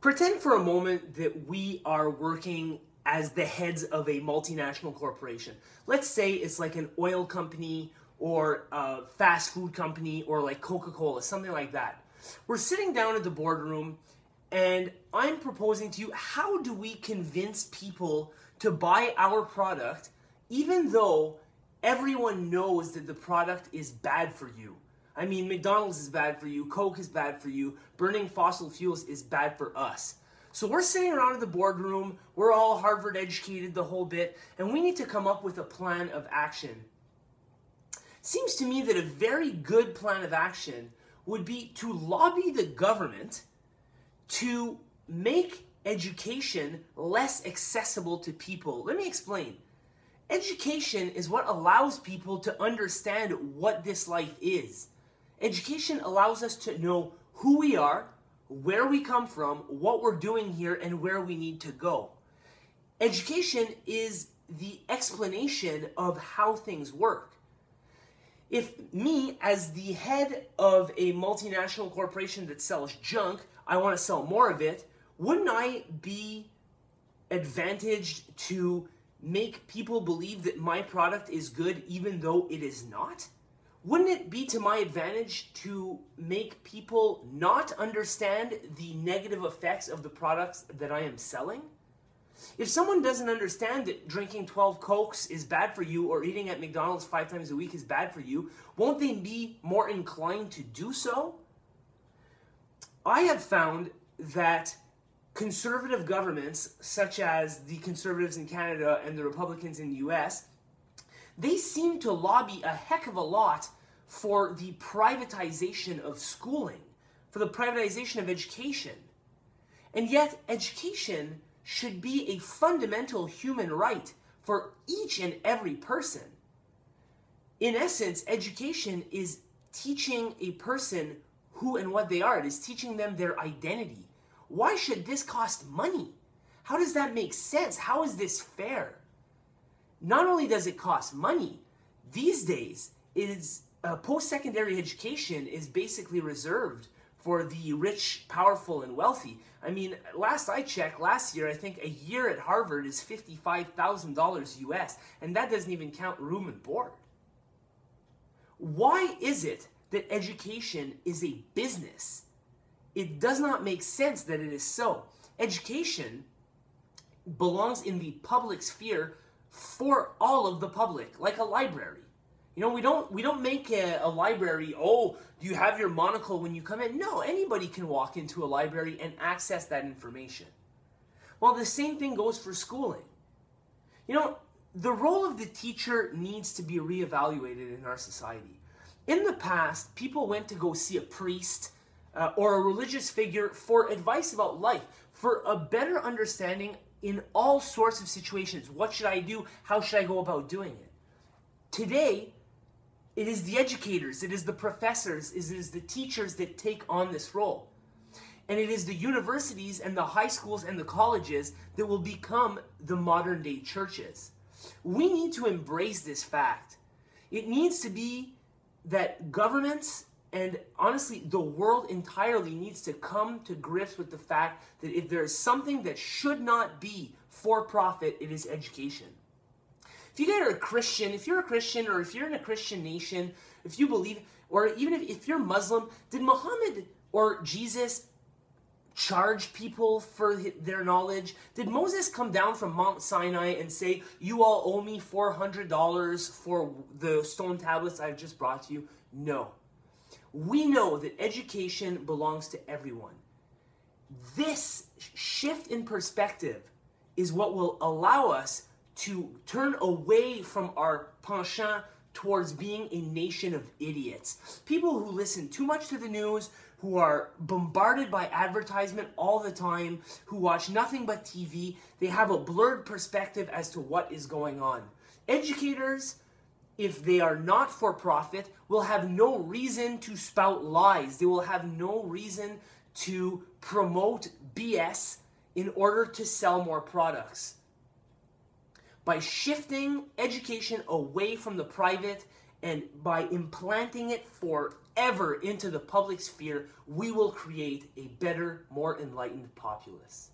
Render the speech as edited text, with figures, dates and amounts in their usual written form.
Pretend for a moment that we are working as the heads of a multinational corporation. Let's say it's like an oil company or a fast food company or like Coca-Cola, something like that. We're sitting down at the boardroom and I'm proposing to you, how do we convince people to buy our product even though everyone knows that the product is bad for you? I mean, McDonald's is bad for you, Coke is bad for you, burning fossil fuels is bad for us. So we're sitting around in the boardroom, we're all Harvard educated, the whole bit, and we need to come up with a plan of action. Seems to me that a very good plan of action would be to lobby the government to make education less accessible to people. Let me explain. Education is what allows people to understand what this life is. Education allows us to know who we are, where we come from, what we're doing here, and where we need to go. Education is the explanation of how things work. If me, as the head of a multinational corporation that sells junk, I want to sell more of it, wouldn't I be advantaged to make people believe that my product is good even though it is not? Wouldn't it be to my advantage to make people not understand the negative effects of the products that I am selling? If someone doesn't understand that drinking 12 Cokes is bad for you or eating at McDonald's 5 times a week is bad for you, won't they be more inclined to do so? I have found that conservative governments, such as the Conservatives in Canada and the Republicans in the US, they seem to lobby a heck of a lot for the privatization of schooling, for the privatization of education. And yet, education should be a fundamental human right for each and every person. In essence, education is teaching a person who and what they are. It is teaching them their identity. Why should this cost money? How does that make sense? How is this fair? Not only does it cost money, these days post-secondary education is basically reserved for the rich, powerful, and wealthy. I mean, last I checked, last year, I think a year at Harvard is $55,000 US, and that doesn't even count room and board. Why is it that education is a business? It does not make sense that it is so. Education belongs in the public sphere for all of the public, like a library. You know, we don't make a library, oh, do you have your monocle when you come in? No, anybody can walk into a library and access that information. Well, the same thing goes for schooling. You know, the role of the teacher needs to be reevaluated in our society. In the past, people went to go see a priest or a religious figure for advice about life, for a better understanding in all sorts of situations. What should I do? How should I go about doing it? Today, it is the educators, it is the professors, it is the teachers that take on this role. And it is the universities and the high schools and the colleges that will become the modern day churches. We need to embrace this fact. It needs to be that governments and honestly the world entirely needs to come to grips with the fact that if there is something that should not be for profit, it is education. If you guys are a Christian, if you're a Christian or if you're in a Christian nation, if you believe, or even if you're Muslim, did Muhammad or Jesus charge people for their knowledge? Did Moses come down from Mount Sinai and say, you all owe me $400 for the stone tablets I've just brought to you? No. We know that education belongs to everyone. This shift in perspective is what will allow us to turn away from our penchant towards being a nation of idiots. People who listen too much to the news, who are bombarded by advertisement all the time, who watch nothing but TV, they have a blurred perspective as to what is going on. Educators, if they are not for profit, will have no reason to spout lies. They will have no reason to promote BS in order to sell more products. By shifting education away from the private and by implanting it for ever into the public sphere, we will create a better, more enlightened populace.